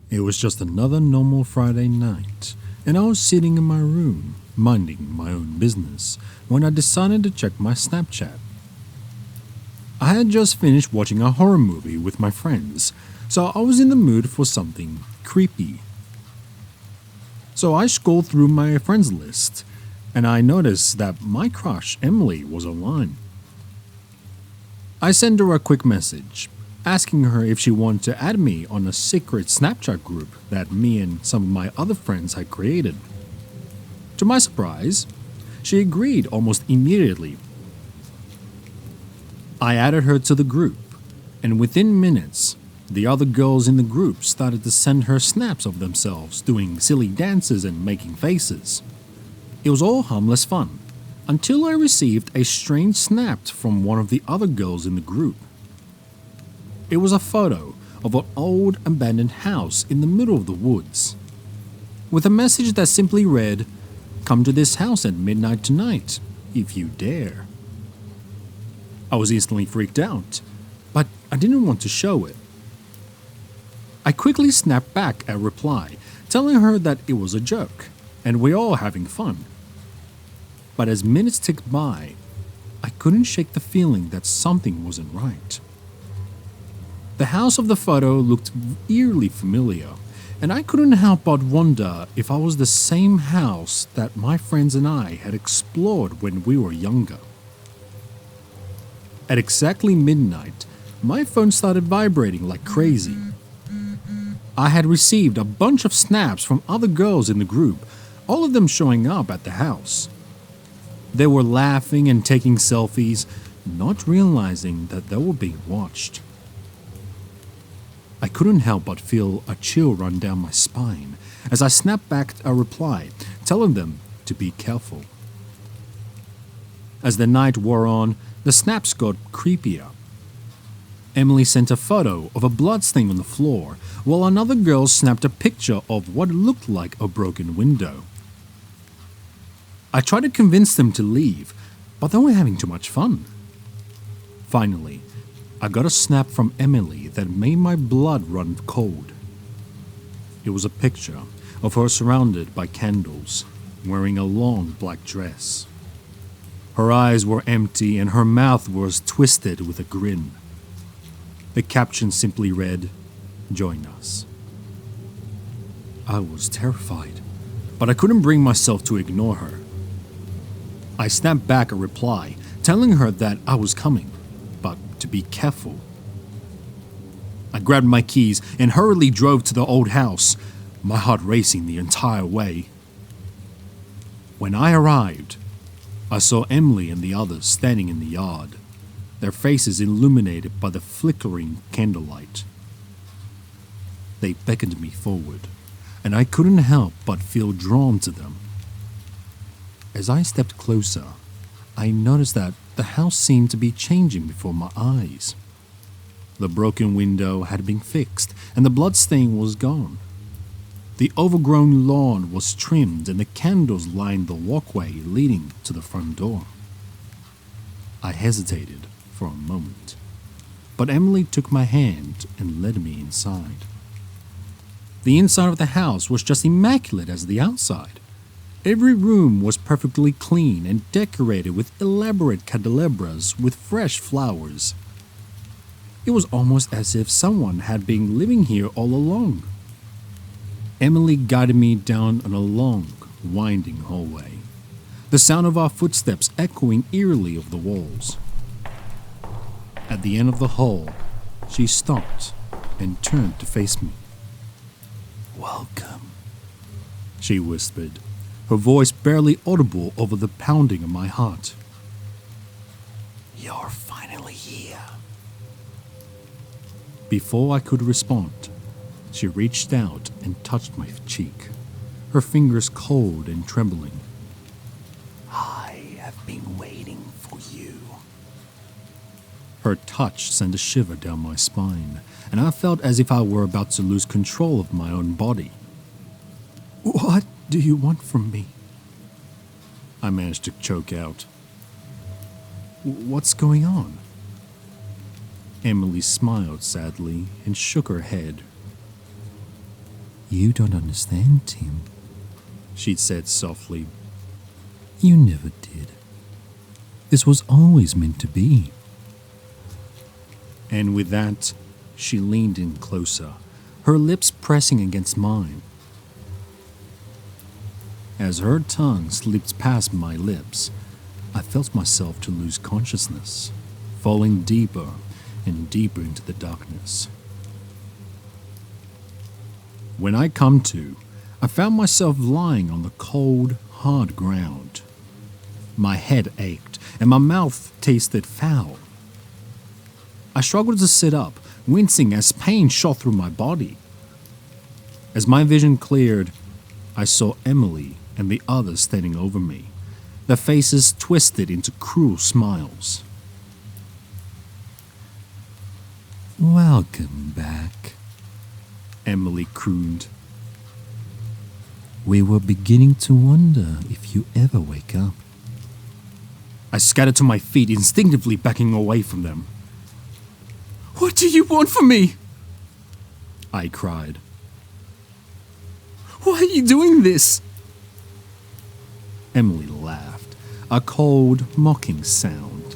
It was just another normal Friday night, and I was sitting in my room, minding my own business, when I decided to check my Snapchat. I had just finished watching a horror movie with my friends, so I was in the mood for something creepy. So I scrolled through my friends list, and I noticed that my crush, Emily, was online. I sent her a quick message, asking her if she wanted to add me on a secret Snapchat group that me and some of my other friends had created. To my surprise, she agreed almost immediately. I added her to the group, and within minutes, the other girls in the group started to send her snaps of themselves doing silly dances and making faces. It was all harmless fun, until I received a strange snap from one of the other girls in the group. It was a photo of an old abandoned house in the middle of the woods, with a message that simply read, "Come to this house at midnight tonight, if you dare." I was instantly freaked out, but I didn't want to show it. I quickly snapped back a reply, telling her that it was a joke, and we're all having fun. But as minutes ticked by, I couldn't shake the feeling that something wasn't right. The house of the photo looked eerily familiar, and I couldn't help but wonder if I was the same house that my friends and I had explored when we were younger. At exactly midnight, my phone started vibrating like crazy. I had received a bunch of snaps from other girls in the group, all of them showing up at the house. They were laughing and taking selfies, not realizing that they were being watched. I couldn't help but feel a chill run down my spine as I snapped back a reply, telling them to be careful. As the night wore on, the snaps got creepier. Emily sent a photo of a bloodstain on the floor, while another girl snapped a picture of what looked like a broken window. I tried to convince them to leave, but they were having too much fun. Finally, I got a snap from Emily that made my blood run cold. It was a picture of her surrounded by candles, wearing a long black dress. Her eyes were empty and her mouth was twisted with a grin. The caption simply read, "Join us." I was terrified, but I couldn't bring myself to ignore her. I snapped back a reply, telling her that I was coming, but to be careful. I grabbed my keys and hurriedly drove to the old house, my heart racing the entire way. When I arrived, I saw Emily and the others standing in the yard, their faces illuminated by the flickering candlelight. They beckoned me forward, and I couldn't help but feel drawn to them. As I stepped closer, I noticed that the house seemed to be changing before my eyes. The broken window had been fixed, and the bloodstain was gone. The overgrown lawn was trimmed, and the candles lined the walkway leading to the front door. I hesitated for a moment, but Emily took my hand and led me inside. The inside of the house was just immaculate as the outside. Every room was perfectly clean and decorated with elaborate candelabras with fresh flowers. It was almost as if someone had been living here all along. Emily guided me down a long, winding hallway, the sound of our footsteps echoing eerily over the walls. At the end of the hall, she stopped and turned to face me. "Welcome," she whispered, her voice barely audible over the pounding of my heart. "You're finally here." Before I could respond, she reached out and touched my cheek, her fingers cold and trembling. "I have been waiting for you." Her touch sent a shiver down my spine, and I felt as if I were about to lose control of my own body. "What do you want from me?" I managed to choke out. "What's going on?" Emily smiled sadly and shook her head. You don't understand, Tim, she said softly. You never did. This was always meant to be. And with that, she leaned in closer, her lips pressing against mine. As her tongue slipped past my lips, I felt myself to lose consciousness, falling deeper and deeper into the darkness. When I come to, I found myself lying on the cold, hard ground. My head ached and my mouth tasted foul. I struggled to sit up, wincing as pain shot through my body. As my vision cleared, I saw Emily and the others standing over me, their faces twisted into cruel smiles. Welcome back, Emily crooned. We were beginning to wonder if you ever wake up. I scattered to my feet, instinctively backing away from them. What do you want from me? I cried. Why are you doing this? Emily laughed, a cold, mocking sound.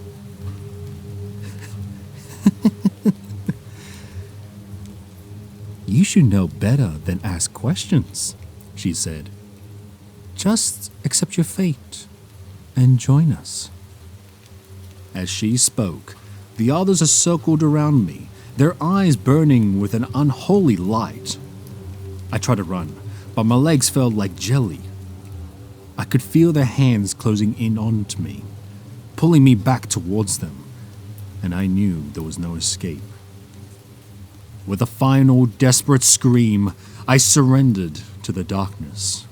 You should know better than ask questions, she said. Just accept your fate and join us. As she spoke, the others circled around me, their eyes burning with an unholy light. I tried to run, but my legs felt like jelly. I could feel their hands closing in onto me, pulling me back towards them, and I knew there was no escape. With a final, desperate scream, I surrendered to the darkness,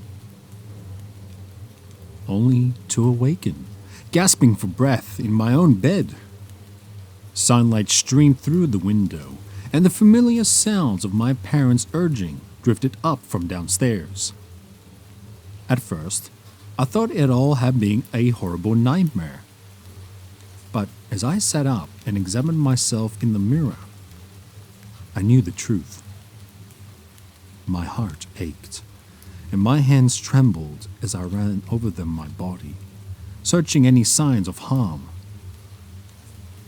only to awaken, gasping for breath in my own bed. Sunlight streamed through the window, and the familiar sounds of my parents' urging drifted up from downstairs. At first, I thought it all had been a horrible nightmare. But as I sat up and examined myself in the mirror, I knew the truth. My heart ached, and my hands trembled as I ran over them my body, searching any signs of harm.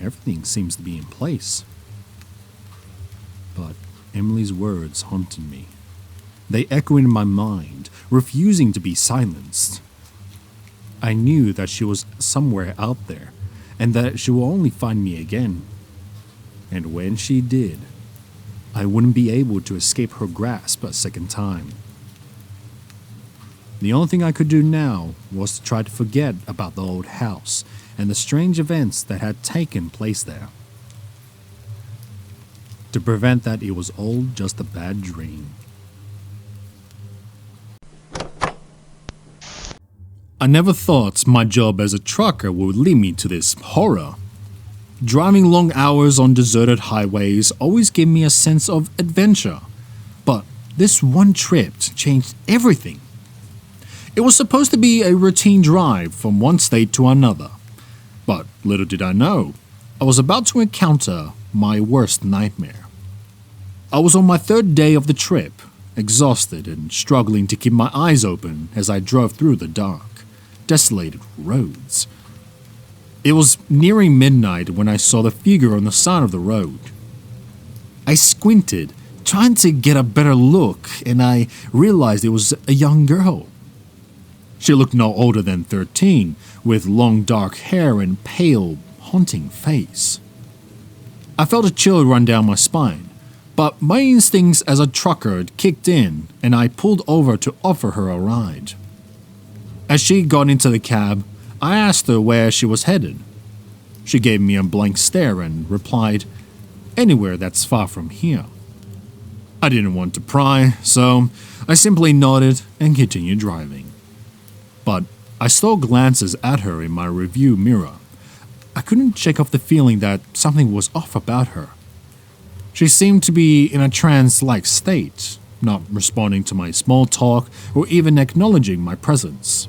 Everything seems to be in place. But Emily's words haunted me. They echoed in my mind, refusing to be silenced. I knew that she was somewhere out there, and that she will only find me again. And when she did, I wouldn't be able to escape her grasp a second time. The only thing I could do now was to try to forget about the old house and the strange events that had taken place there. To prevent that it was all just a bad dream. I never thought my job as a trucker would lead me to this horror. Driving long hours on deserted highways always gave me a sense of adventure, but this one trip changed everything. It was supposed to be a routine drive from one state to another, but little did I know, I was about to encounter my worst nightmare. I was on my third day of the trip, exhausted and struggling to keep my eyes open as I drove through the dark, desolated roads. It was nearing midnight when I saw the figure on the side of the road. I squinted, trying to get a better look, and I realized it was a young girl. She looked no older than 13, with long dark hair and pale, haunting face. I felt a chill run down my spine, but my instincts as a trucker had kicked in, and I pulled over to offer her a ride. As she got into the cab, I asked her where she was headed. She gave me a blank stare and replied, "Anywhere that's far from here." I didn't want to pry, so I simply nodded and continued driving. But I stole glances at her in my rearview mirror. I couldn't shake off the feeling that something was off about her. She seemed to be in a trance-like state, not responding to my small talk or even acknowledging my presence.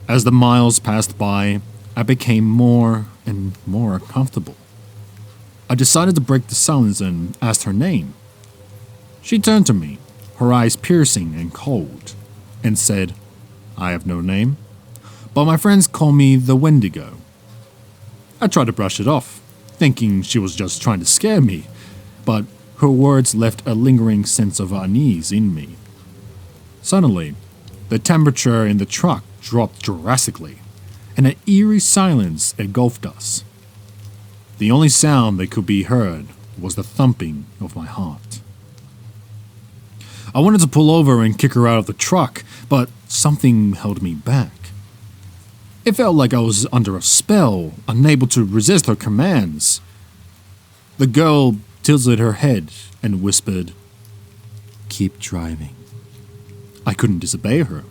As the miles passed by, I became more and more uncomfortable. I decided to break the silence and asked her name. She turned to me, her eyes piercing and cold, and said, "I have no name, but my friends call me the Wendigo." I tried to brush it off, thinking she was just trying to scare me, but her words left a lingering sense of unease in me. Suddenly, the temperature in the truck dropped drastically, and an eerie silence engulfed us. The only sound that could be heard was the thumping of my heart. I wanted to pull over and kick her out of the truck, but something held me back. It felt like I was under a spell, unable to resist her commands. The girl tilted her head and whispered, "Keep driving." I couldn't disobey her,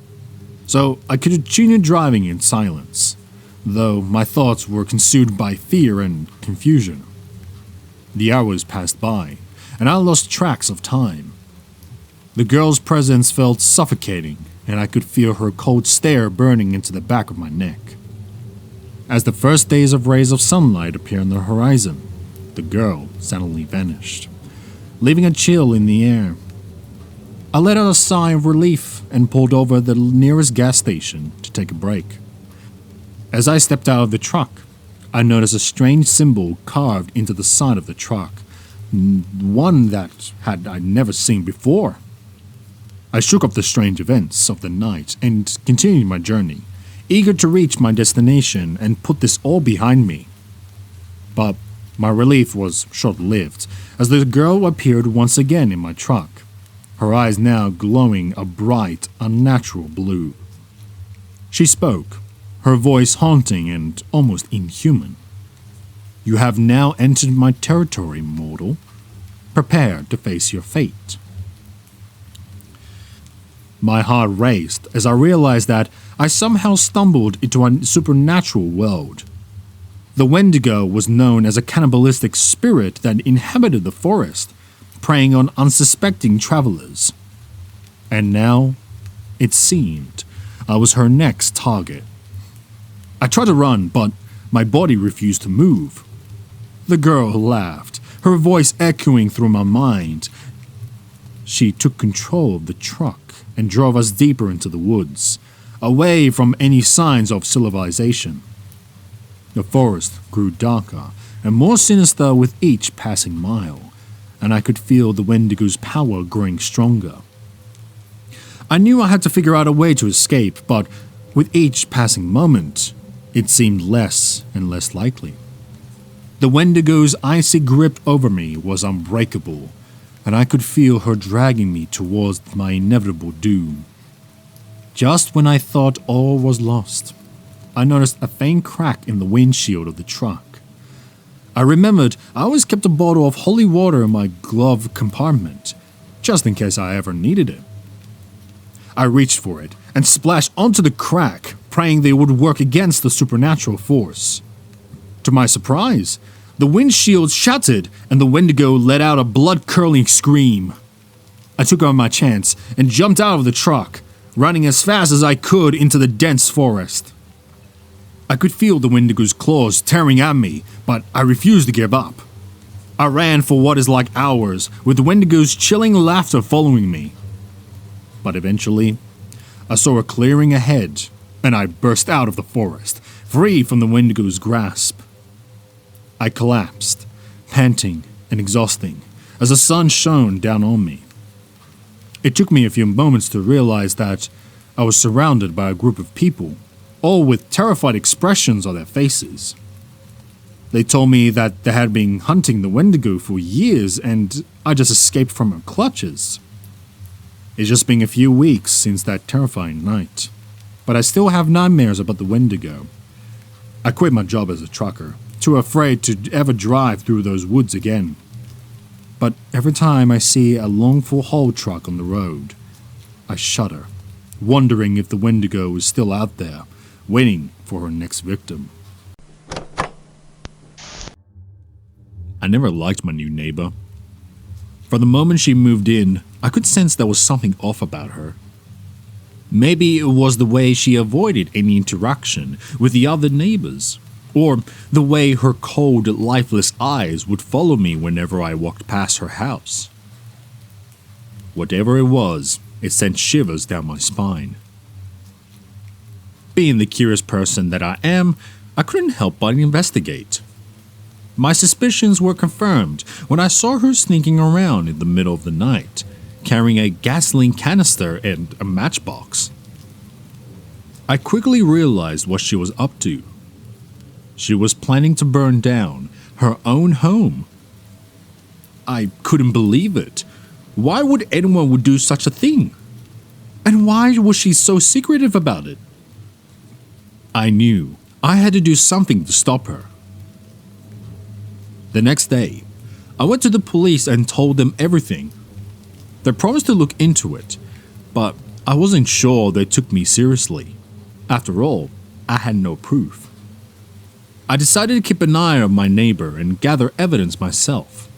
so I continued driving in silence, though my thoughts were consumed by fear and confusion. The hours passed by, and I lost tracks of time. The girl's presence felt suffocating, and I could feel her cold stare burning into the back of my neck. As the first days of rays of sunlight appeared on the horizon, the girl suddenly vanished, leaving a chill in the air. I let out a sigh of relief and pulled over the nearest gas station to take a break. As I stepped out of the truck, I noticed a strange symbol carved into the side of the truck, one that I'd never seen before. I shook off the strange events of the night and continued my journey, eager to reach my destination and put this all behind me. But my relief was short-lived, as the girl appeared once again in my truck, her eyes now glowing a bright, unnatural blue. She spoke, her voice haunting and almost inhuman. "You have now entered my territory, mortal. Prepare to face your fate." My heart raced as I realized that I somehow stumbled into a supernatural world. The Wendigo was known as a cannibalistic spirit that inhabited the forest, preying on unsuspecting travelers. And now, it seemed, I was her next target. I tried to run, but my body refused to move. The girl laughed, her voice echoing through my mind. She took control of the truck and drove us deeper into the woods, away from any signs of civilization. The forest grew darker and more sinister with each passing mile, and I could feel the Wendigo's power growing stronger. I knew I had to figure out a way to escape, but with each passing moment, it seemed less and less likely. The Wendigo's icy grip over me was unbreakable, and I could feel her dragging me towards my inevitable doom. Just when I thought all was lost, I noticed a faint crack in the windshield of the truck. I remembered I always kept a bottle of holy water in my glove compartment, just in case I ever needed it. I reached for it and splashed onto the crack, praying they would work against the supernatural force. To my surprise, the windshield shattered and the Wendigo let out a blood-curdling scream. I took on my chance and jumped out of the truck, running as fast as I could into the dense forest. I could feel the Wendigo's claws tearing at me, but I refused to give up. I ran for what is like hours, with the Wendigo's chilling laughter following me. But eventually, I saw a clearing ahead, and I burst out of the forest, free from the Wendigo's grasp. I collapsed, panting and exhausting, as the sun shone down on me. It took me a few moments to realize that I was surrounded by a group of people, all with terrified expressions on their faces. They told me that they had been hunting the Wendigo for years and I just escaped from her clutches. It's just been a few weeks since that terrifying night, but I still have nightmares about the Wendigo. I quit my job as a trucker, too afraid to ever drive through those woods again. But every time I see a long-full haul truck on the road, I shudder, wondering if the Wendigo is still out there, waiting for her next victim. I never liked my new neighbor. From the moment she moved in, I could sense there was something off about her. Maybe it was the way she avoided any interaction with the other neighbors, or the way her cold, lifeless eyes would follow me whenever I walked past her house. Whatever it was, it sent shivers down my spine. Being the curious person that I am, I couldn't help but investigate. My suspicions were confirmed when I saw her sneaking around in the middle of the night, carrying a gasoline canister and a matchbox. I quickly realized what she was up to. She was planning to burn down her own home. I couldn't believe it. Why would anyone would do such a thing? And why was she so secretive about it? I knew I had to do something to stop her. The next day, I went to the police and told them everything. They promised to look into it, but I wasn't sure they took me seriously. After all, I had no proof. I decided to keep an eye on my neighbor and gather evidence myself.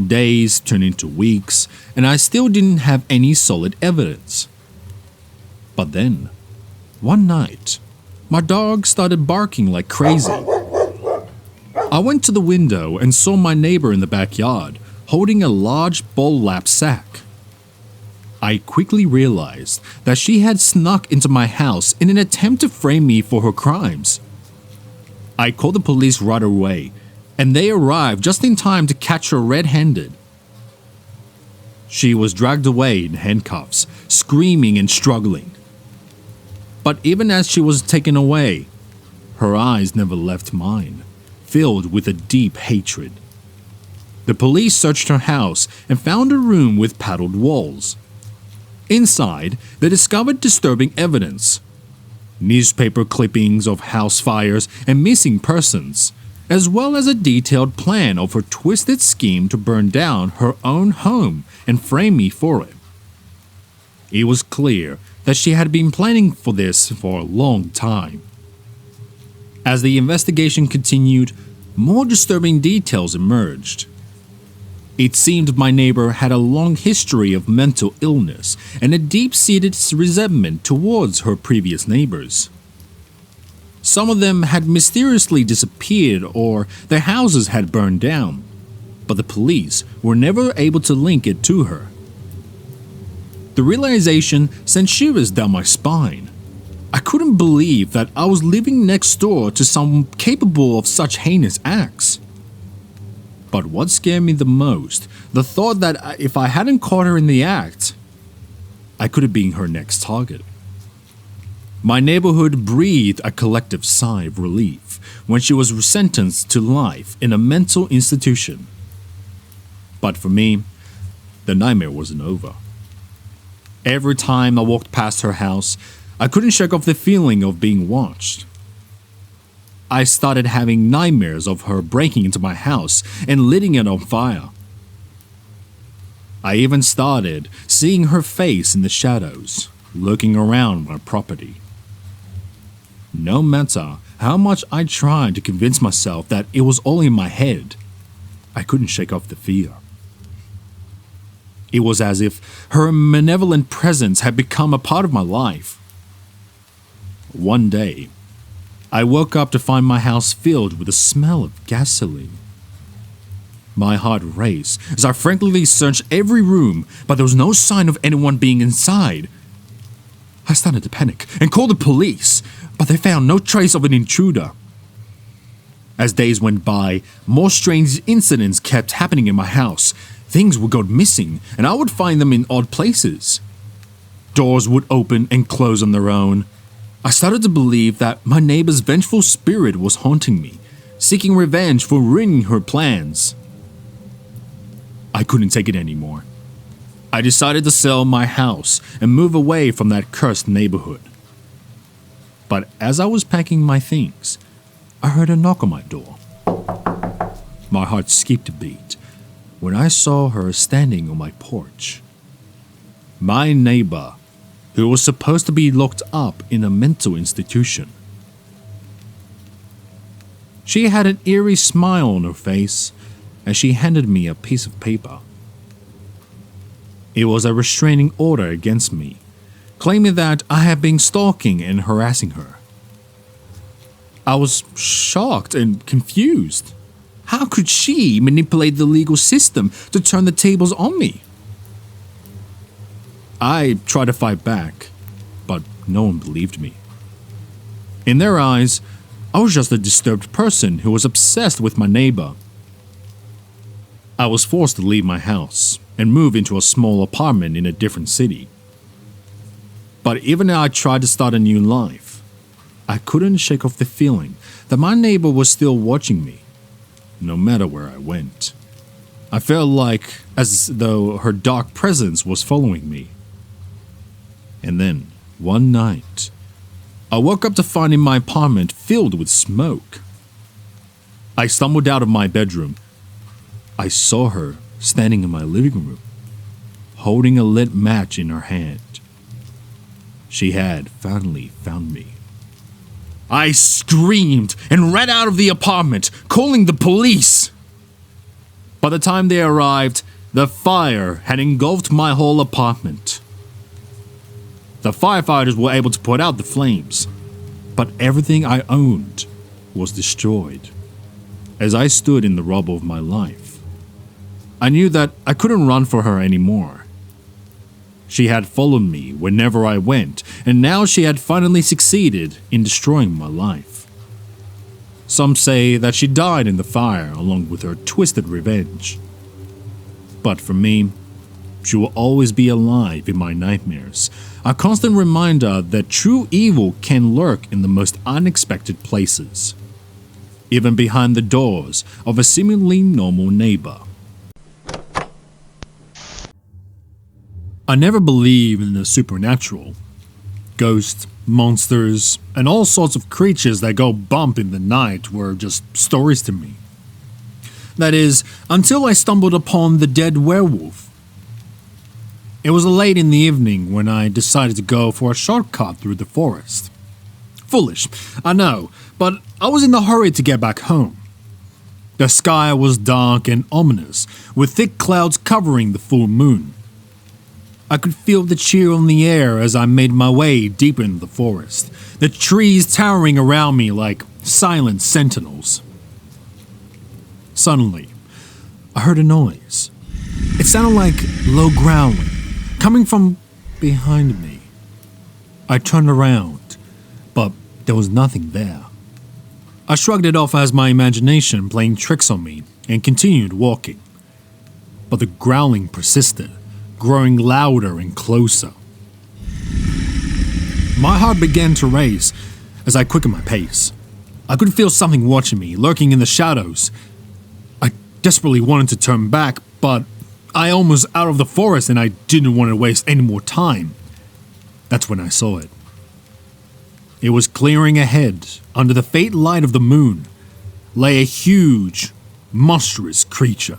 Days turned into weeks, and I still didn't have any solid evidence. But then, one night, my dog started barking like crazy. I went to the window and saw my neighbor in the backyard, holding a large burlap sack. I quickly realized that she had snuck into my house in an attempt to frame me for her crimes. I called the police right away, and they arrived just in time to catch her red-handed. She was dragged away in handcuffs, screaming and struggling. But even as she was taken away, her eyes never left mine, filled with a deep hatred. The police searched her house and found a room with padded walls. Inside, they discovered disturbing evidence: newspaper clippings of house fires and missing persons, as well as a detailed plan of her twisted scheme to burn down her own home and frame me for it. It was clear that she had been planning for this for a long time. As the investigation continued, more disturbing details emerged. It seemed my neighbor had a long history of mental illness and a deep-seated resentment towards her previous neighbors. Some of them had mysteriously disappeared or their houses had burned down, but the police were never able to link it to her. The realization sent shivers down my spine. I couldn't believe that I was living next door to someone capable of such heinous acts. But what scared me the most, the thought that if I hadn't caught her in the act, I could have been her next target. My neighborhood breathed a collective sigh of relief when she was sentenced to life in a mental institution. But for me, the nightmare wasn't over. Every time I walked past her house, I couldn't shake off the feeling of being watched. I started having nightmares of her breaking into my house and lighting it on fire. I even started seeing her face in the shadows, looking around my property. No matter how much I tried to convince myself that it was all in my head, I couldn't shake off the fear. It was as if her malevolent presence had become a part of my life. One day, I woke up to find my house filled with the smell of gasoline. My heart raced as I frantically searched every room, but there was no sign of anyone being inside. I started to panic and called the police, but they found no trace of an intruder. As days went by, more strange incidents kept happening in my house. Things would go missing, and I would find them in odd places. Doors would open and close on their own. I started to believe that my neighbor's vengeful spirit was haunting me, seeking revenge for ruining her plans. I couldn't take it anymore. I decided to sell my house and move away from that cursed neighborhood. But as I was packing my things, I heard a knock on my door. My heart skipped a beat when I saw her standing on my porch. My neighbor, who was supposed to be locked up in a mental institution. She had an eerie smile on her face as she handed me a piece of paper. It was a restraining order against me, claiming that I had been stalking and harassing her. I was shocked and confused. How could she manipulate the legal system to turn the tables on me? I tried to fight back, but no one believed me. In their eyes, I was just a disturbed person who was obsessed with my neighbor. I was forced to leave my house and move into a small apartment in a different city. But even though I tried to start a new life, I couldn't shake off the feeling that my neighbor was still watching me, no matter where I went. I felt like as though her dark presence was following me. And then, one night, I woke up to find my apartment filled with smoke. I stumbled out of my bedroom. I saw her standing in my living room, holding a lit match in her hand. She had finally found me. I screamed and ran out of the apartment, calling the police. By the time they arrived, the fire had engulfed my whole apartment. The firefighters were able to put out the flames, but everything I owned was destroyed. As I stood in the rubble of my life, I knew that I couldn't run for her anymore. She had followed me whenever I went, and now she had finally succeeded in destroying my life. Some say that she died in the fire along with her twisted revenge. But for me, she will always be alive in my nightmares, a constant reminder that true evil can lurk in the most unexpected places, even behind the doors of a seemingly normal neighbor. I never believed in the supernatural. Ghosts, monsters, and all sorts of creatures that go bump in the night were just stories to me. That is, until I stumbled upon the dead werewolf. It was late in the evening when I decided to go for a shortcut through the forest. Foolish, I know, but I was in a hurry to get back home. The sky was dark and ominous, with thick clouds covering the full moon. I could feel the chill in the air as I made my way deeper into the forest, the trees towering around me like silent sentinels. Suddenly, I heard a noise. It sounded like low growling, coming from behind me. I turned around, but there was nothing there. I shrugged it off as my imagination playing tricks on me and continued walking. But the growling persisted, growing louder and closer. My heart began to race as I quickened my pace. I could feel something watching me, lurking in the shadows. I desperately wanted to turn back, but I almost out of the forest and I didn't want to waste any more time. That's when I saw it. It was clearing ahead, under the faint light of the moon, lay a huge, monstrous creature.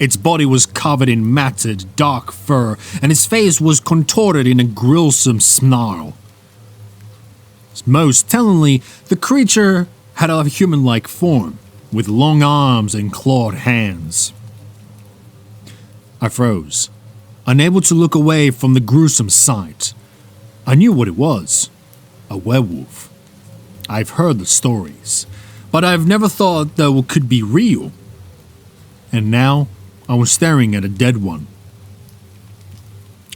Its body was covered in matted, dark fur, and its face was contorted in a gruesome snarl. Most tellingly, the creature had a human-like form, with long arms and clawed hands. I froze, unable to look away from the gruesome sight. I knew what it was, a werewolf. I've heard the stories, but I've never thought that it could be real. And now, I was staring at a dead one.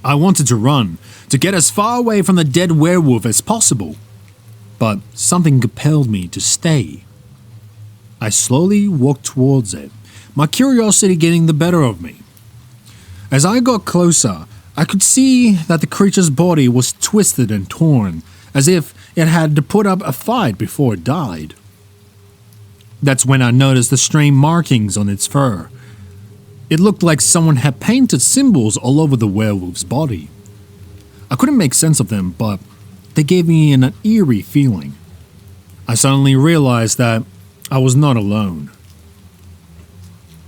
I wanted to run, to get as far away from the dead werewolf as possible, but something compelled me to stay. I slowly walked towards it, my curiosity getting the better of me. As I got closer, I could see that the creature's body was twisted and torn, as if it had to put up a fight before it died. That's when I noticed the strange markings on its fur. It looked like someone had painted symbols all over the werewolf's body. I couldn't make sense of them, but they gave me an eerie feeling. I suddenly realized that I was not alone.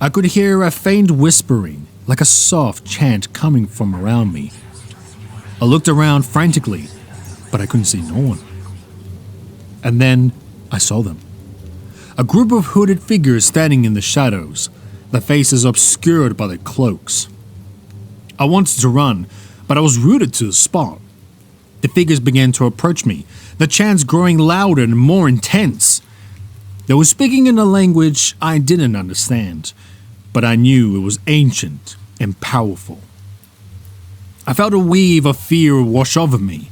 I could hear a faint whispering, like a soft chant coming from around me. I looked around frantically, but I couldn't see no one. And then I saw them. A group of hooded figures standing in the shadows, their faces obscured by their cloaks. I wanted to run, but I was rooted to the spot. The figures began to approach me, the chants growing louder and more intense. They were speaking in a language I didn't understand, but I knew it was ancient and powerful. I felt a wave of fear wash over me.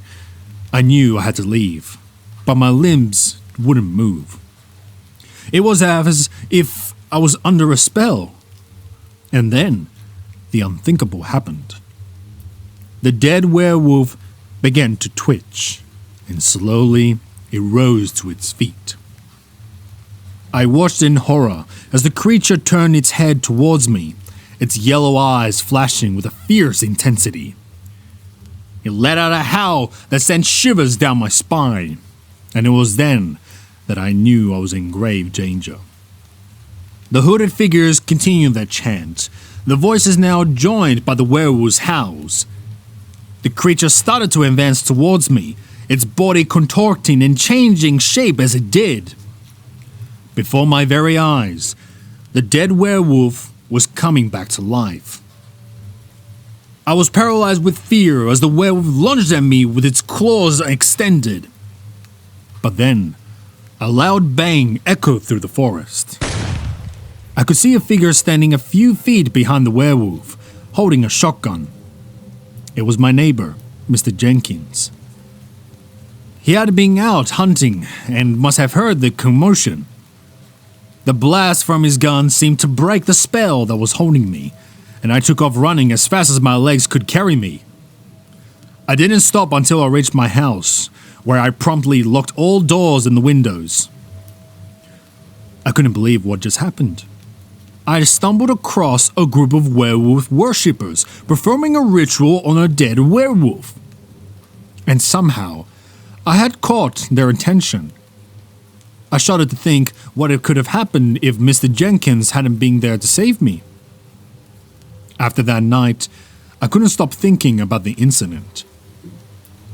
I knew I had to leave, but my limbs wouldn't move. It was as if I was under a spell. And then, the unthinkable happened. The dead werewolf began to twitch, and slowly it rose to its feet. I watched in horror as the creature turned its head towards me, its yellow eyes flashing with a fierce intensity. It let out a howl that sent shivers down my spine, and it was then that I knew I was in grave danger. The hooded figures continued their chant, the voices now joined by the werewolf's howls. The creature started to advance towards me, its body contorting and changing shape as it did. Before my very eyes, the dead werewolf was coming back to life. I was paralyzed with fear as the werewolf lunged at me with its claws extended. But then, a loud bang echoed through the forest. I could see a figure standing a few feet behind the werewolf, holding a shotgun. It was my neighbor, Mr. Jenkins. He had been out hunting and must have heard the commotion. The blast from his gun seemed to break the spell that was holding me, and I took off running as fast as my legs could carry me. I didn't stop until I reached my house, where I promptly locked all doors and the windows. I couldn't believe what just happened. I stumbled across a group of werewolf worshippers performing a ritual on a dead werewolf. And somehow, I had caught their attention. I shuddered to think what it could have happened if Mr. Jenkins hadn't been there to save me. After that night, I couldn't stop thinking about the incident.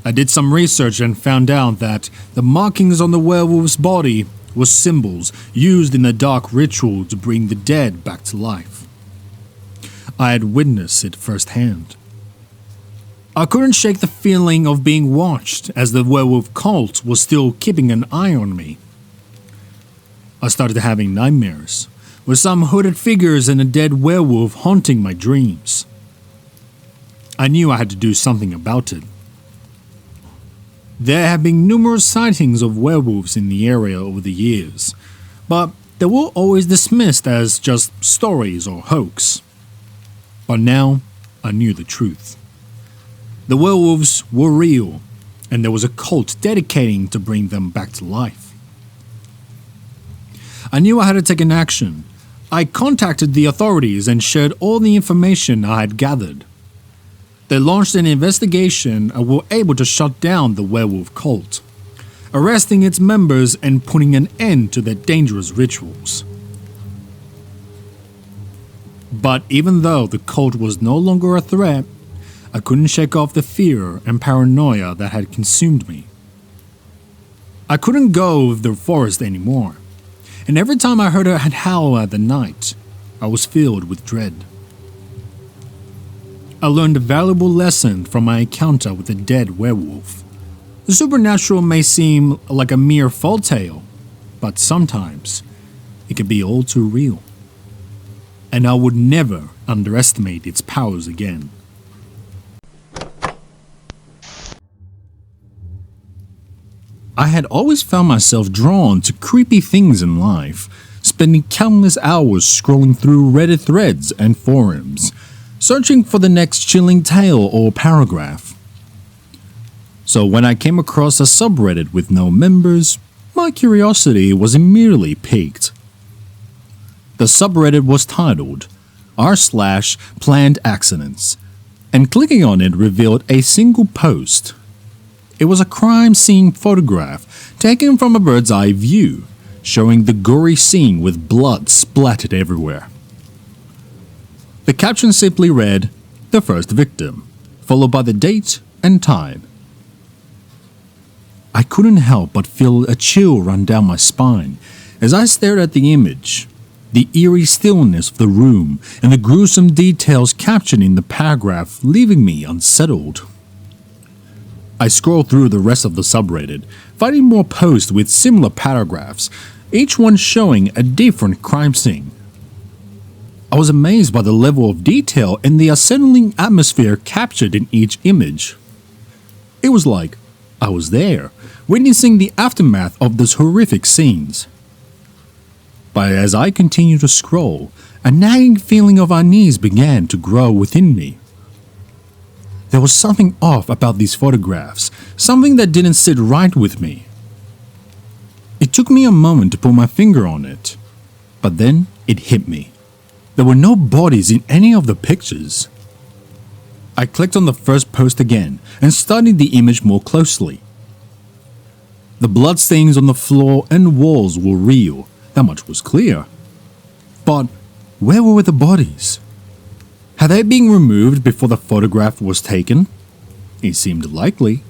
I did some research and found out that the markings on the werewolf's body were symbols used in a dark ritual to bring the dead back to life. I had witnessed it firsthand. I couldn't shake the feeling of being watched as the werewolf cult was still keeping an eye on me. I started having nightmares, with some hooded figures and a dead werewolf haunting my dreams. I knew I had to do something about it. There have been numerous sightings of werewolves in the area over the years, but they were always dismissed as just stories or hoax. But now, I knew the truth. The werewolves were real, and there was a cult dedicating to bring them back to life. I knew I had to take an action. I contacted the authorities and shared all the information I had gathered. They launched an investigation and were able to shut down the werewolf cult, arresting its members and putting an end to their dangerous rituals. But even though the cult was no longer a threat, I couldn't shake off the fear and paranoia that had consumed me. I couldn't go with the forest anymore, and every time I heard a howl at the night, I was filled with dread. I learned a valuable lesson from my encounter with a dead werewolf. The supernatural may seem like a mere folktale, but sometimes it can be all too real. And I would never underestimate its powers again. I had always found myself drawn to creepy things in life, spending countless hours scrolling through Reddit threads and forums, searching for the next chilling tale or paragraph. So when I came across a subreddit with no members, my curiosity was immediately piqued. The subreddit was titled r/planned accidents, and clicking on it revealed a single post. It was a crime scene photograph taken from a bird's eye view, showing the gory scene with blood splattered everywhere. The caption simply read, "The first victim," followed by the date and time. I couldn't help but feel a chill run down my spine as I stared at the image, the eerie stillness of the room and the gruesome details captured in the paragraph leaving me unsettled. I scrolled through the rest of the subreddit, finding more posts with similar paragraphs, each one showing a different crime scene. I was amazed by the level of detail and the unsettling atmosphere captured in each image. It was like I was there, witnessing the aftermath of those horrific scenes. But as I continued to scroll, a nagging feeling of unease began to grow within me. There was something off about these photographs, something that didn't sit right with me. It took me a moment to put my finger on it, but then it hit me. There were no bodies in any of the pictures. I clicked on the first post again and studied the image more closely. The bloodstains on the floor and walls were real, that much was clear. But where were the bodies? Had they been removed before the photograph was taken? It seemed likely,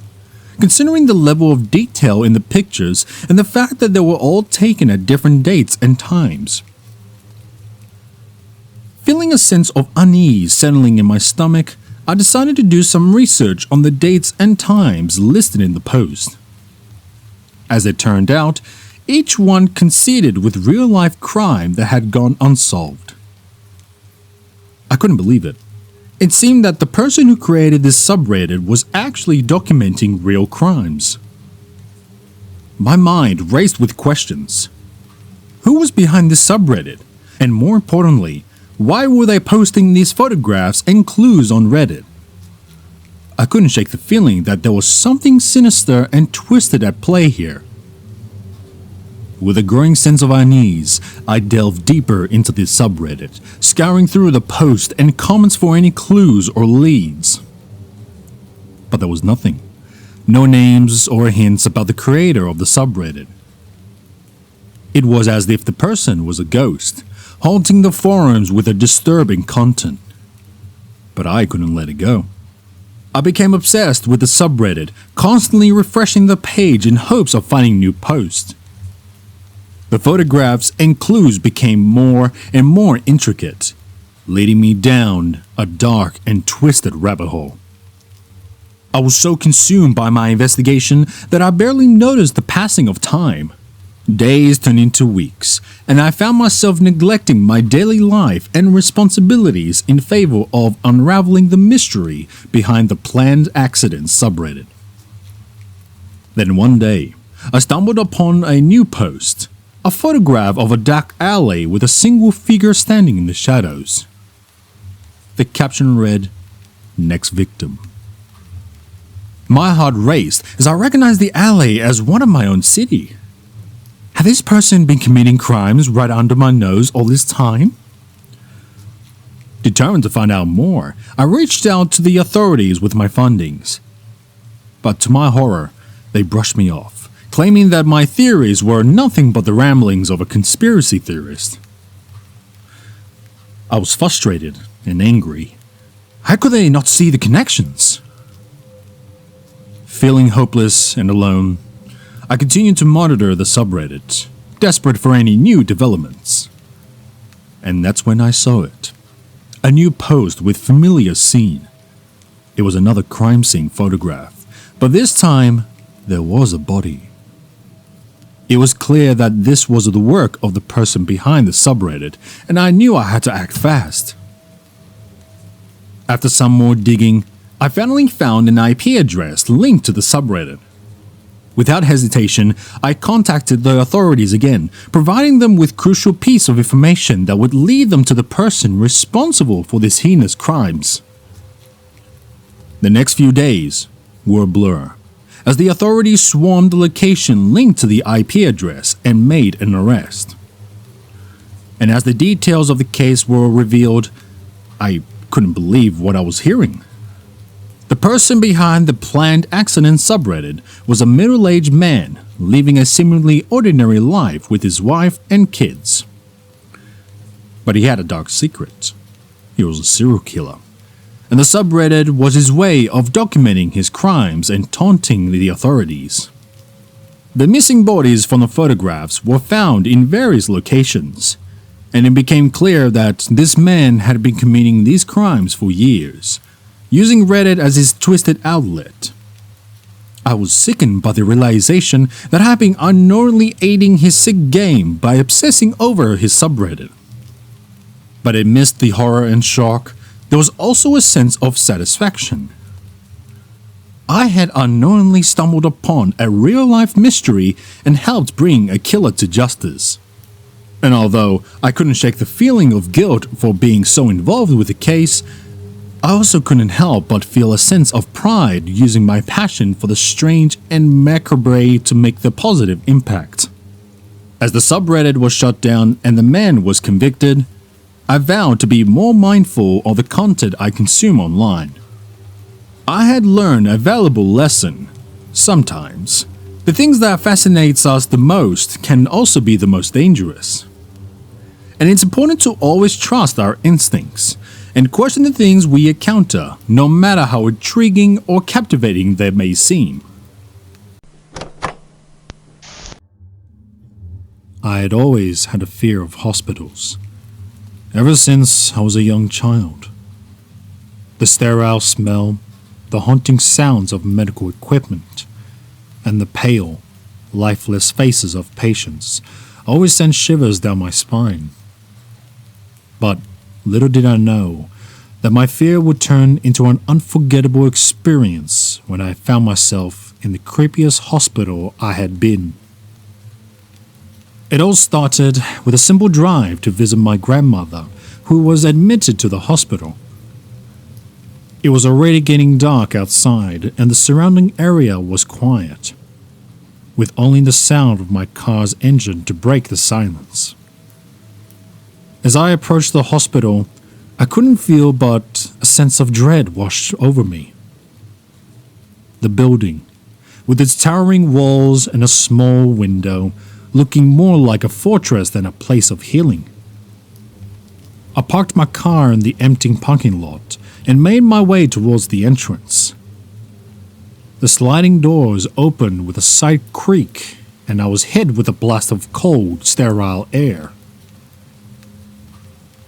considering the level of detail in the pictures and the fact that they were all taken at different dates and times. Feeling a sense of unease settling in my stomach, I decided to do some research on the dates and times listed in the post. As it turned out, each one coincided with real-life crime that had gone unsolved. I couldn't believe it. It seemed that the person who created this subreddit was actually documenting real crimes. My mind raced with questions. Who was behind this subreddit? And more importantly, why were they posting these photographs and clues on Reddit? I couldn't shake the feeling that there was something sinister and twisted at play here. With a growing sense of unease, I delved deeper into this subreddit, scouring through the posts and comments for any clues or leads. But there was nothing. No names or hints about the creator of the subreddit. It was as if the person was a ghost, haunting the forums with a disturbing content. But I couldn't let it go. I became obsessed with the subreddit, constantly refreshing the page in hopes of finding new posts. The photographs and clues became more and more intricate, leading me down a dark and twisted rabbit hole. I was so consumed by my investigation that I barely noticed the passing of time. Days turned into weeks, and I found myself neglecting my daily life and responsibilities in favor of unraveling the mystery behind the planned accident subreddit. Then one day, I stumbled upon a new post, a photograph of a dark alley with a single figure standing in the shadows. The caption read, "Next victim." My heart raced as I recognized the alley as one of my own city. Had this person been committing crimes right under my nose all this time? Determined to find out more, I reached out to the authorities with my findings. But to my horror, they brushed me off, claiming that my theories were nothing but the ramblings of a conspiracy theorist. I was frustrated and angry. How could they not see the connections? Feeling hopeless and alone, I continued to monitor the subreddit, desperate for any new developments. And that's when I saw it. A new post with familiar scene. It was another crime scene photograph, but this time there was a body. It was clear that this was the work of the person behind the subreddit, and I knew I had to act fast. After some more digging, I finally found an IP address linked to the subreddit. Without hesitation, I contacted the authorities again, providing them with crucial piece of information that would lead them to the person responsible for these heinous crimes. The next few days were a blur, as the authorities swarmed the location linked to the IP address and made an arrest. And as the details of the case were revealed, I couldn't believe what I was hearing. The person behind the planned accident subreddit was a middle-aged man living a seemingly ordinary life with his wife and kids. But he had a dark secret. He was a serial killer, and the subreddit was his way of documenting his crimes and taunting the authorities. The missing bodies from the photographs were found in various locations, and it became clear that this man had been committing these crimes for years, using Reddit as his twisted outlet. I was sickened by the realization that I had been unknowingly aiding his sick game by obsessing over his subreddit. But amidst the horror and shock, there was also a sense of satisfaction. I had unknowingly stumbled upon a real-life mystery and helped bring a killer to justice. And although I couldn't shake the feeling of guilt for being so involved with the case, I also couldn't help but feel a sense of pride using my passion for the strange and macabre to make the positive impact. As the subreddit was shut down and the man was convicted, I vowed to be more mindful of the content I consume online. I had learned a valuable lesson. Sometimes, the things that fascinates us the most can also be the most dangerous. And it's important to always trust our instincts and question the things we encounter, no matter how intriguing or captivating they may seem. I had always had a fear of hospitals, ever since I was a young child. The sterile smell, the haunting sounds of medical equipment, and the pale, lifeless faces of patients always sent shivers down my spine. But little did I know that my fear would turn into an unforgettable experience when I found myself in the creepiest hospital I had been. It all started with a simple drive to visit my grandmother, who was admitted to the hospital. It was already getting dark outside and the surrounding area was quiet, with only the sound of my car's engine to break the silence. As I approached the hospital, I couldn't feel but a sense of dread washed over me. The building, with its towering walls and a small window, looking more like a fortress than a place of healing. I parked my car in the empty parking lot and made my way towards the entrance. The sliding doors opened with a slight creak, and I was hit with a blast of cold, sterile air.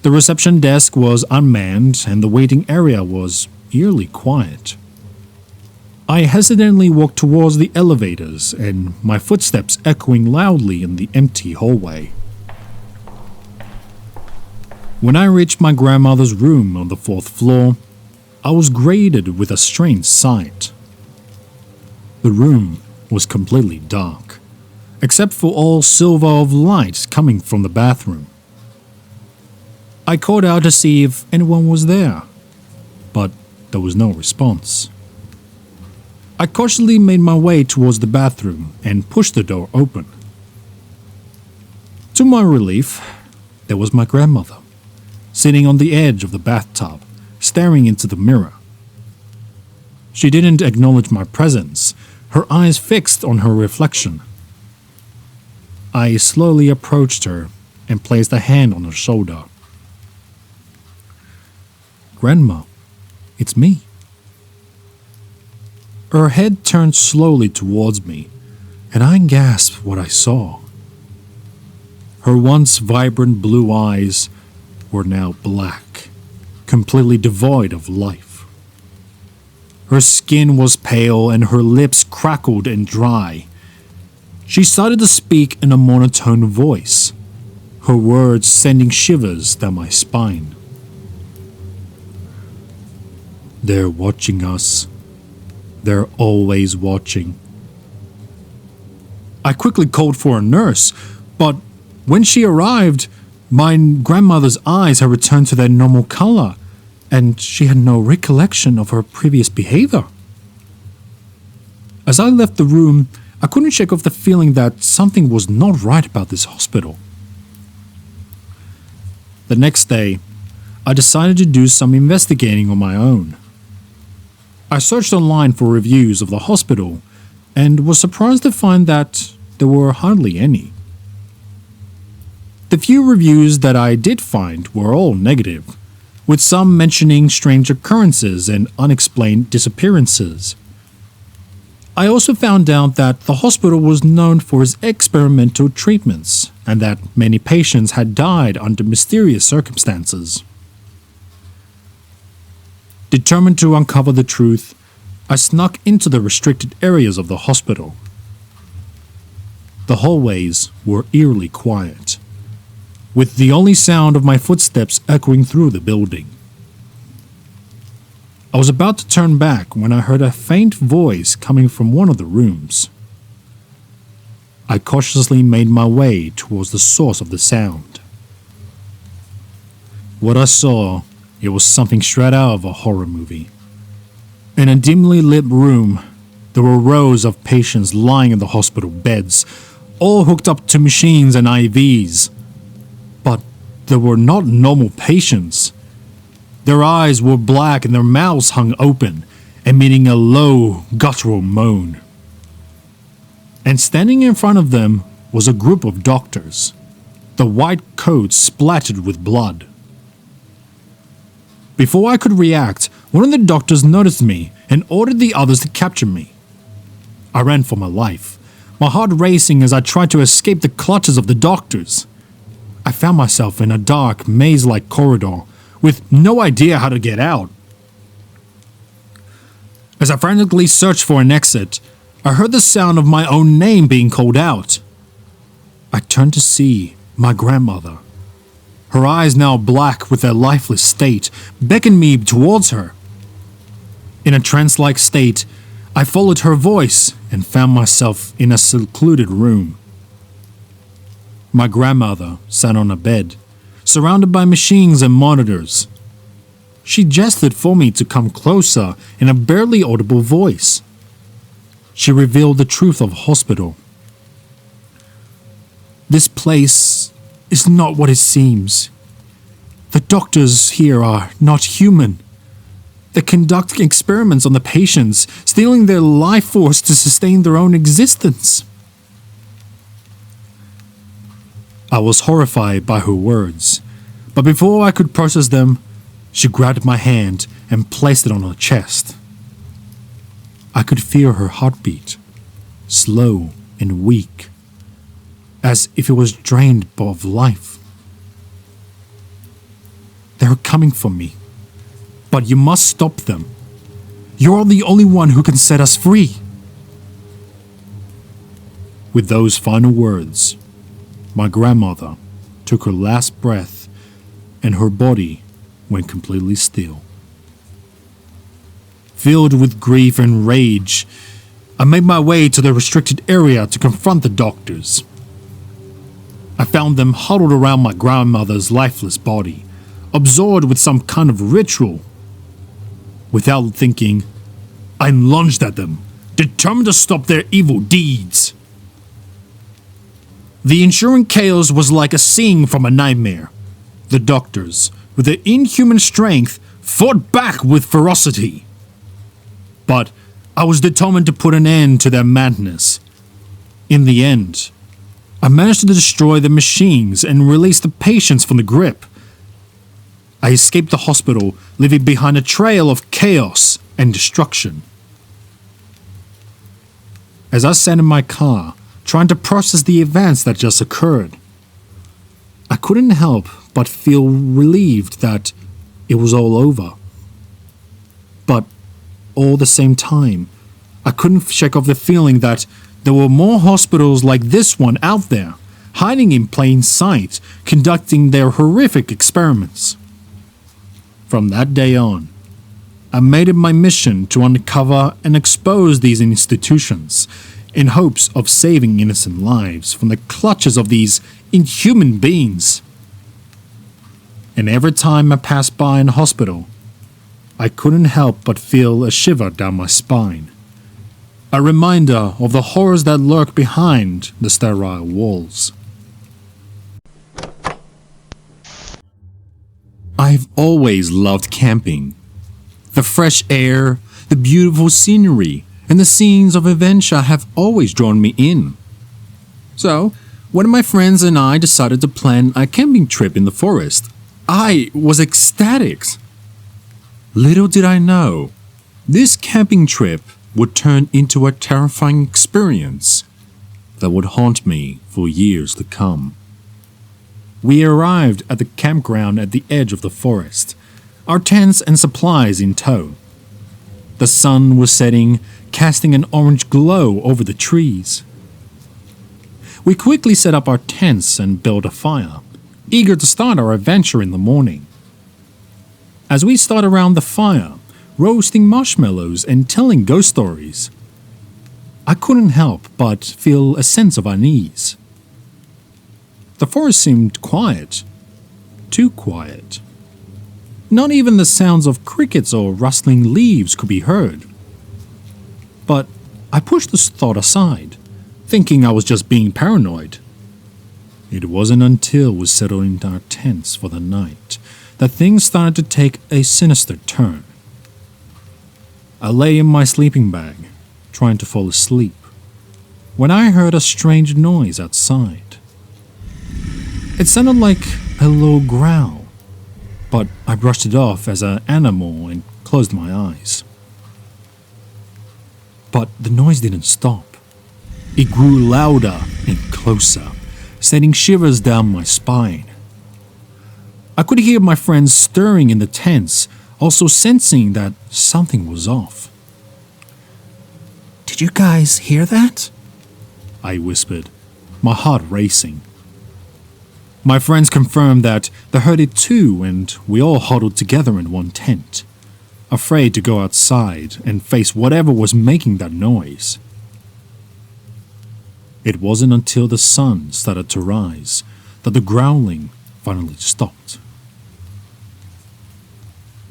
The reception desk was unmanned and the waiting area was eerily quiet. I hesitantly walked towards the elevators and my footsteps echoing loudly in the empty hallway. When I reached my grandmother's room on the 4th floor, I was greeted with a strange sight. The room was completely dark, except for all silver of light coming from the bathroom. I called out to see if anyone was there, but there was no response. I cautiously made my way towards the bathroom and pushed the door open. To my relief, there was my grandmother, sitting on the edge of the bathtub, staring into the mirror. She didn't acknowledge my presence, her eyes fixed on her reflection. I slowly approached her and placed a hand on her shoulder. "Grandma, it's me." Her head turned slowly towards me, and I gasped what I saw. Her once vibrant blue eyes were now black, completely devoid of life. Her skin was pale and her lips crackled and dry. She started to speak in a monotone voice, her words sending shivers down my spine. "They're watching us. They're always watching." I quickly called for a nurse, but when she arrived, my grandmother's eyes had returned to their normal color, and she had no recollection of her previous behavior. As I left the room, I couldn't shake off the feeling that something was not right about this hospital. The next day, I decided to do some investigating on my own. I searched online for reviews of the hospital and was surprised to find that there were hardly any. The few reviews that I did find were all negative, with some mentioning strange occurrences and unexplained disappearances. I also found out that the hospital was known for its experimental treatments and that many patients had died under mysterious circumstances. Determined to uncover the truth, I snuck into the restricted areas of the hospital. The hallways were eerily quiet. with the only sound of my footsteps echoing through the building. I was about to turn back when I heard a faint voice coming from one of the rooms. I cautiously made my way towards the source of the sound. What I saw, it was something straight out of a horror movie. In a dimly lit room, there were rows of patients lying in the hospital beds, all hooked up to machines and IVs. But they were not normal patients. Their eyes were black and their mouths hung open, emitting a low, guttural moan. And standing in front of them was a group of doctors, the white coats splattered with blood. Before I could react, one of the doctors noticed me and ordered the others to capture me. I ran for my life, my heart racing as I tried to escape the clutches of the doctors. I found myself in a dark, maze-like corridor with no idea how to get out. As I frantically searched for an exit, I heard the sound of my own name being called out. I turned to see my grandmother. Her eyes now black with their lifeless state, beckoned me towards her. In a trance-like state, I followed her voice and found myself in a secluded room. My grandmother sat on a bed, surrounded by machines and monitors. She gestured for me to come closer in a barely audible voice. She revealed the truth of the hospital. This place is not what it seems. The doctors here are not human. They conduct experiments on the patients, stealing their life force to sustain their own existence. I was horrified by her words, but before I could process them, she grabbed my hand and placed it on her chest. I could feel her heartbeat, slow and weak, as if it was drained of life. They're coming for me, but you must stop them. You're the only one who can set us free. With those final words, my grandmother took her last breath and her body went completely still. Filled with grief and rage, I made my way to the restricted area to confront the doctors. I found them huddled around my grandmother's lifeless body, absorbed with some kind of ritual. Without thinking, I lunged at them, determined to stop their evil deeds. The ensuing chaos was like a scene from a nightmare. The doctors, with their inhuman strength, fought back with ferocity. But I was determined to put an end to their madness. In the end, I managed to destroy the machines and release the patients from the grip. I escaped the hospital, leaving behind a trail of chaos and destruction. As I sat in my car, trying to process the events that just occurred, I couldn't help but feel relieved that it was all over. But all the same time, I couldn't shake off the feeling that there were more hospitals like this one out there, hiding in plain sight, conducting their horrific experiments. From that day on, I made it my mission to uncover and expose these institutions in hopes of saving innocent lives from the clutches of these inhuman beings. And every time I passed by an hospital, I couldn't help but feel a shiver down my spine, a reminder of the horrors that lurk behind the sterile walls. I've always loved camping. The fresh air, the beautiful scenery, and the scenes of adventure have always drawn me in. So, when my friends and I decided to plan a camping trip in the forest, I was ecstatic. Little did I know, this camping trip would turn into a terrifying experience that would haunt me for years to come. We arrived at the campground at the edge of the forest, our tents and supplies in tow. The sun was setting, casting an orange glow over the trees. We quickly set up our tents and built a fire, eager to start our adventure in the morning. As we sat around the fire, roasting marshmallows and telling ghost stories, I couldn't help but feel a sense of unease. The forest seemed quiet, too quiet. Not even the sounds of crickets or rustling leaves could be heard. But I pushed this thought aside, thinking I was just being paranoid. It wasn't until we settled into our tents for the night that things started to take a sinister turn. I lay in my sleeping bag, trying to fall asleep, when I heard a strange noise outside. It sounded like a low growl, but I brushed it off as an animal and closed my eyes. But the noise didn't stop. It grew louder and closer, sending shivers down my spine. I could hear my friends stirring in the tents, also sensing that something was off. "Did you guys hear that?" I whispered, my heart racing. My friends confirmed that they heard it too, and we all huddled together in one tent, afraid to go outside and face whatever was making that noise. It wasn't until the sun started to rise that the growling finally stopped.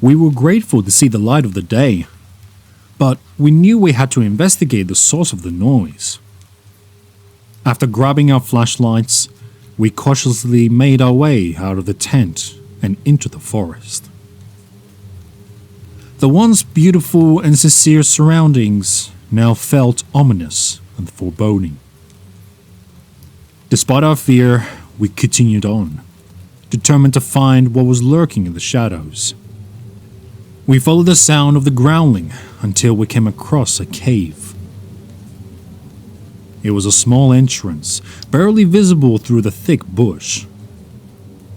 We were grateful to see the light of the day, but we knew we had to investigate the source of the noise. After grabbing our flashlights, we cautiously made our way out of the tent and into the forest. The once beautiful and sincere surroundings now felt ominous and foreboding. Despite our fear, we continued on, determined to find what was lurking in the shadows. We followed the sound of the growling until we came across a cave. It was a small entrance, barely visible through the thick bush.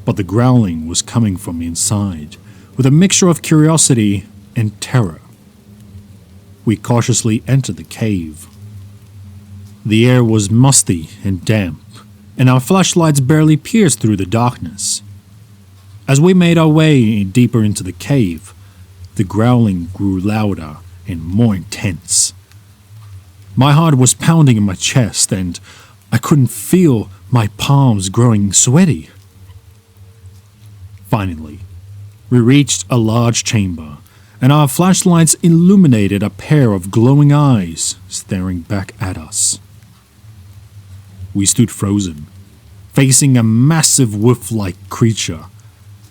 But the growling was coming from inside, with a mixture of curiosity and terror. We cautiously entered the cave. The air was musty and damp, and our flashlights barely pierced through the darkness. As we made our way deeper into the cave, the growling grew louder and more intense. My heart was pounding in my chest, and I couldn't feel my palms growing sweaty. Finally, we reached a large chamber, and our flashlights illuminated a pair of glowing eyes staring back at us. We stood frozen, facing a massive wolf-like creature,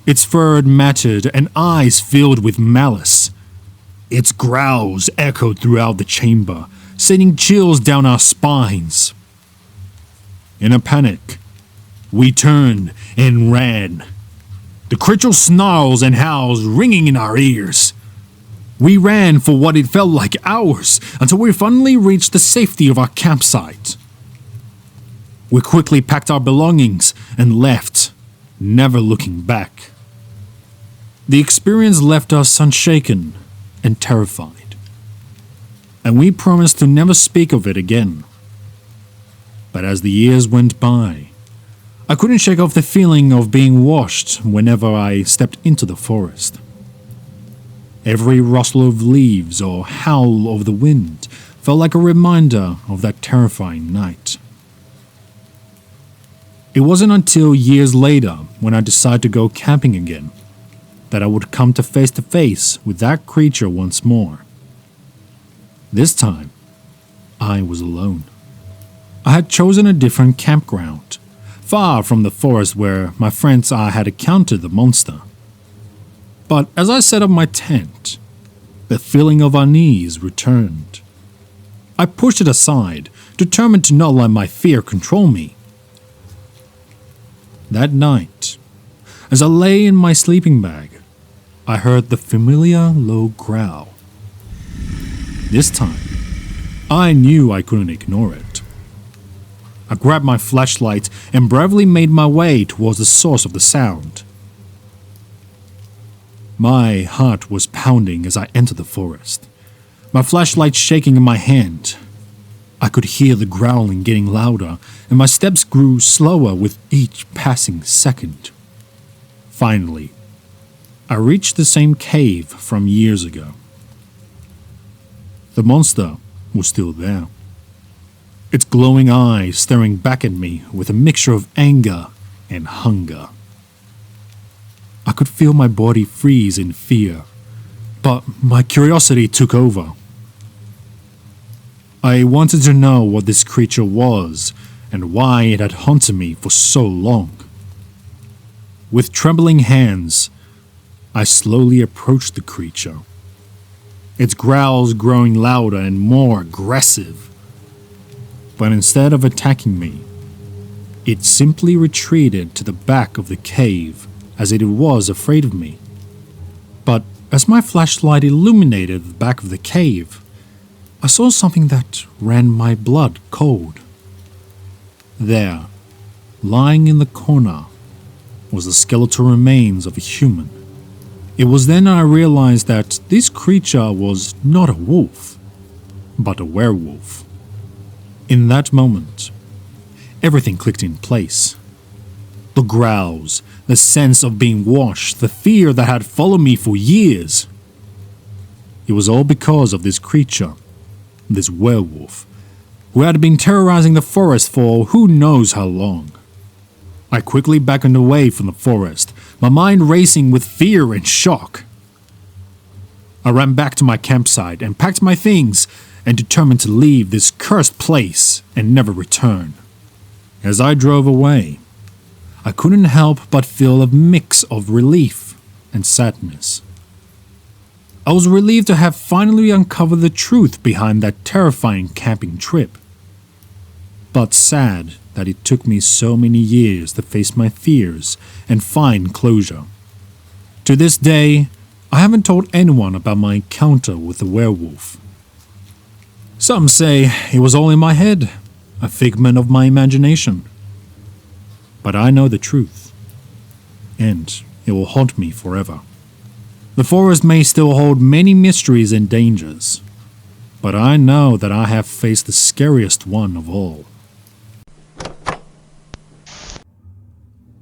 its fur matted and eyes filled with malice. Its growls echoed throughout the chamber, sending chills down our spines. In a panic, we turned and ran, the creature's snarls and howls ringing in our ears. We ran for what it felt like hours until we finally reached the safety of our campsite. We quickly packed our belongings and left, never looking back. The experience left us unshaken and terrified, and we promised to never speak of it again. But as the years went by, I couldn't shake off the feeling of being watched whenever I stepped into the forest. Every rustle of leaves or howl of the wind felt like a reminder of that terrifying night. It wasn't until years later, when I decided to go camping again, that I would come to face with that creature once more. This time, I was alone. I had chosen a different campground, far from the forest where my friends and I had encountered the monster. But as I set up my tent, the feeling of unease returned. I pushed it aside, determined to not let my fear control me. That night, as I lay in my sleeping bag, I heard the familiar low growl. This time, I knew I couldn't ignore it. I grabbed my flashlight and bravely made my way towards the source of the sound. My heart was pounding as I entered the forest, my flashlight shaking in my hand. I could hear the growling getting louder, and my steps grew slower with each passing second. Finally, I reached the same cave from years ago. The monster was still there, its glowing eyes staring back at me with a mixture of anger and hunger. I could feel my body freeze in fear, but my curiosity took over. I wanted to know what this creature was and why it had haunted me for so long. With trembling hands, I slowly approached the creature, its growls growing louder and more aggressive. But instead of attacking me, it simply retreated to the back of the cave as it was afraid of me. But as my flashlight illuminated the back of the cave, I saw something that ran my blood cold. There, lying in the corner, was the skeletal remains of a human. It was then I realized that this creature was not a wolf, but a werewolf. In that moment, everything clicked in place. The growls, the sense of being watched, the fear that had followed me for years. It was all because of this creature, this werewolf, who had been terrorizing the forest for who knows how long. I quickly backed away from the forest, my mind racing with fear and shock. I ran back to my campsite and packed my things and determined to leave this cursed place and never return. As I drove away, I couldn't help but feel a mix of relief and sadness. I was relieved to have finally uncovered the truth behind that terrifying camping trip, but sad that it took me so many years to face my fears and find closure. To this day, I haven't told anyone about my encounter with the werewolf. Some say it was all in my head, a figment of my imagination. But I know the truth, and it will haunt me forever. The forest may still hold many mysteries and dangers, but I know that I have faced the scariest one of all.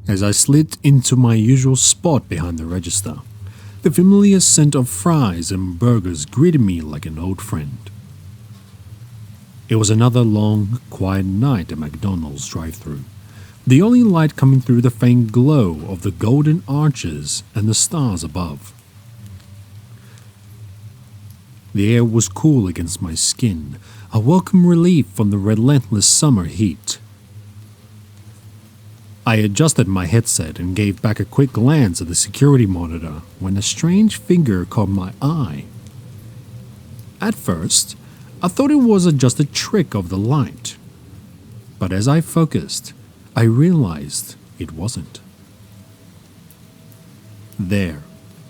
As I slid into my usual spot behind the register, the familiar scent of fries and burgers greeted me like an old friend. It was another long, quiet night at McDonald's drive-thru, the only light coming through the faint glow of the golden arches and the stars above. The air was cool against my skin, a welcome relief from the relentless summer heat. I adjusted my headset and gave back a quick glance at the security monitor when a strange figure caught my eye. At first, I thought it was just a trick of the light, but as I focused, I realized it wasn't. There,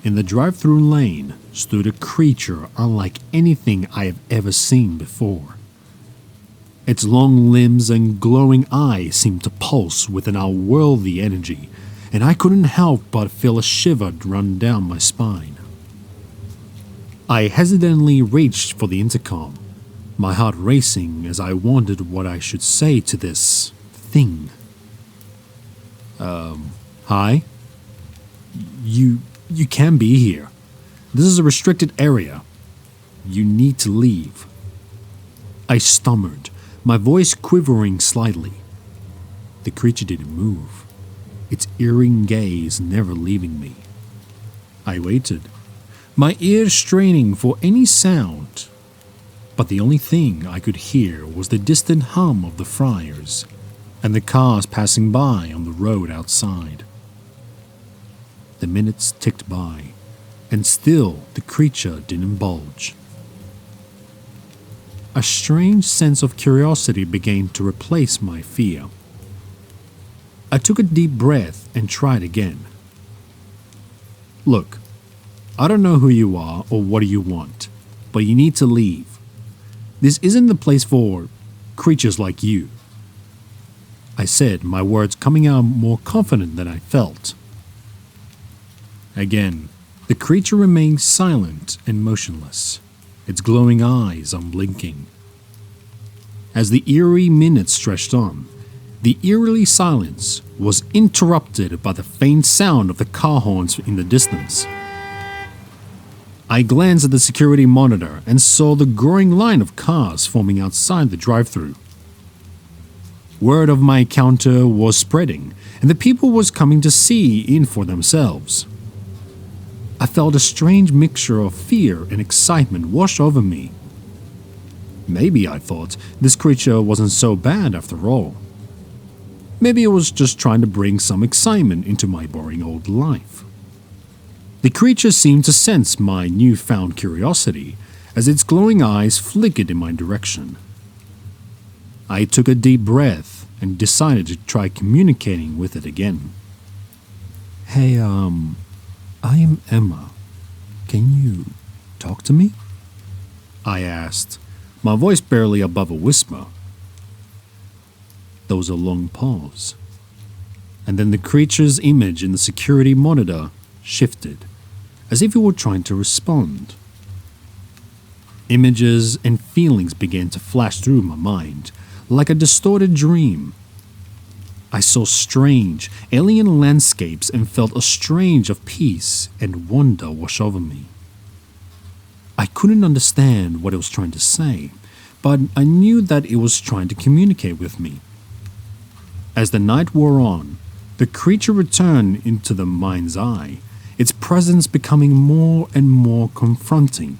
in the drive-thru lane, stood a creature unlike anything I have ever seen before. Its long limbs and glowing eyes seemed to pulse with an otherworldly energy, and I couldn't help but feel a shiver run down my spine. I hesitantly reached for the intercom, my heart racing as I wondered what I should say to this thing. Hi? You can't be here. This is a restricted area. You need to leave. I stammered, my voice quivering slightly. The creature didn't move, its eerie gaze never leaving me. I waited, my ears straining for any sound, but the only thing I could hear was the distant hum of the fryers and the cars passing by on the road outside. The minutes ticked by, and still the creature didn't budge. A strange sense of curiosity began to replace my fear. I took a deep breath and tried again. Look, I don't know who you are or what you want, but you need to leave. This isn't the place for creatures like you. I said, my words coming out more confident than I felt. Again, the creature remained silent and motionless, its glowing eyes unblinking. As the eerie minutes stretched on, The eerie silence was interrupted by the faint sound of the car horns in the distance. I glanced at the security monitor and saw the growing line of cars forming outside the drive-thru. Word of my encounter was spreading, and the people was coming to see in for themselves. I felt a strange mixture of fear and excitement wash over me. Maybe, I thought, this creature wasn't so bad after all. Maybe it was just trying to bring some excitement into my boring old life. The creature seemed to sense my newfound curiosity as its glowing eyes flickered in my direction. I took a deep breath and decided to try communicating with it again. Hey, I am Emma. Can you talk to me? I asked, my voice barely above a whisper. There was a long pause, and then the creature's image in the security monitor shifted, as if it were trying to respond. Images and feelings began to flash through my mind, like a distorted dream. I saw strange, alien landscapes and felt a strange of peace and wonder wash over me. I couldn't understand what it was trying to say, but I knew that it was trying to communicate with me. As the night wore on, the creature returned into the mind's eye, its presence becoming more and more confronting.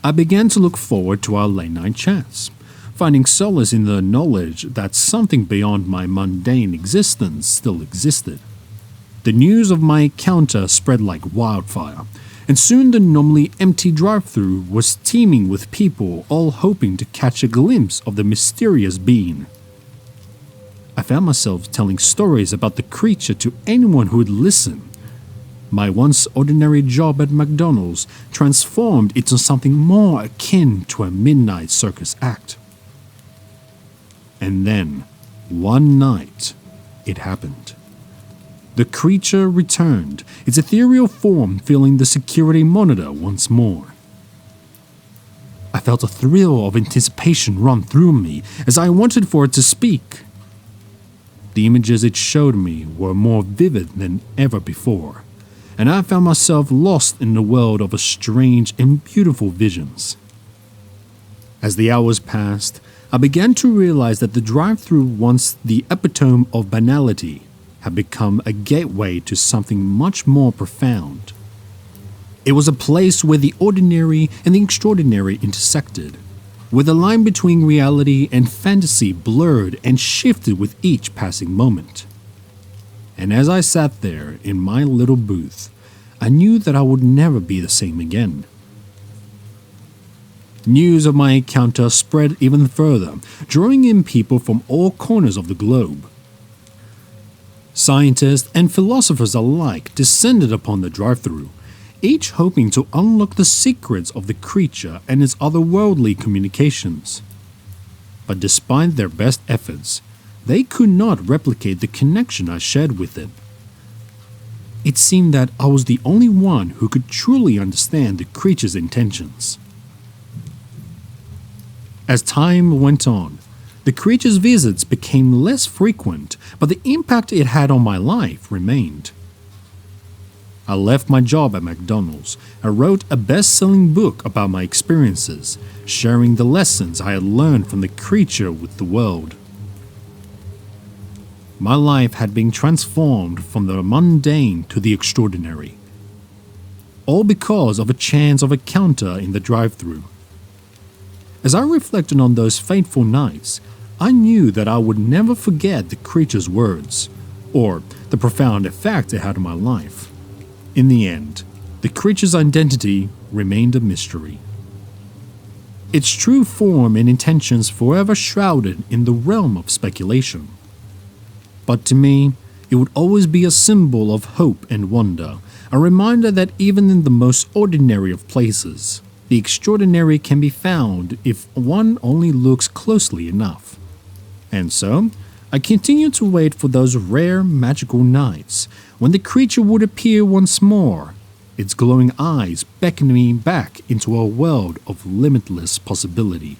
I began to look forward to our late-night chats, finding solace in the knowledge that something beyond my mundane existence still existed. The news of my encounter spread like wildfire, and soon the normally empty drive-thru was teeming with people all hoping to catch a glimpse of the mysterious being. I found myself telling stories about the creature to anyone who would listen. My once ordinary job at McDonald's transformed into something more akin to a midnight circus act. And then, one night, it happened. The creature returned, its ethereal form filling the security monitor once more. I felt a thrill of anticipation run through me as I wanted for it to speak. The images it showed me were more vivid than ever before, and I found myself lost in the world of strange and beautiful visions. As the hours passed, I began to realize that the drive-thru, once the epitome of banality, had become a gateway to something much more profound. It was a place where the ordinary and the extraordinary intersected, where the line between reality and fantasy blurred and shifted with each passing moment. And as I sat there in my little booth, I knew that I would never be the same again. News of my encounter spread even further, drawing in people from all corners of the globe. Scientists and philosophers alike descended upon the drive-thru, each hoping to unlock the secrets of the creature and its otherworldly communications. But despite their best efforts, they could not replicate the connection I shared with it. It seemed that I was the only one who could truly understand the creature's intentions. As time went on, the creature's visits became less frequent, but the impact it had on my life remained. I left my job at McDonald's and wrote a best-selling book about my experiences, sharing the lessons I had learned from the creature with the world. My life had been transformed from the mundane to the extraordinary, all because of a chance of encounter in the drive-thru. As I reflected on those fateful nights, I knew that I would never forget the creature's words, or the profound effect it had on my life. In the end, the creature's identity remained a mystery. Its true form and intentions forever shrouded in the realm of speculation. But to me, it would always be a symbol of hope and wonder, a reminder that even in the most ordinary of places, the extraordinary can be found if one only looks closely enough. And so, I continued to wait for those rare magical nights when the creature would appear once more, its glowing eyes beckoning me back into a world of limitless possibility.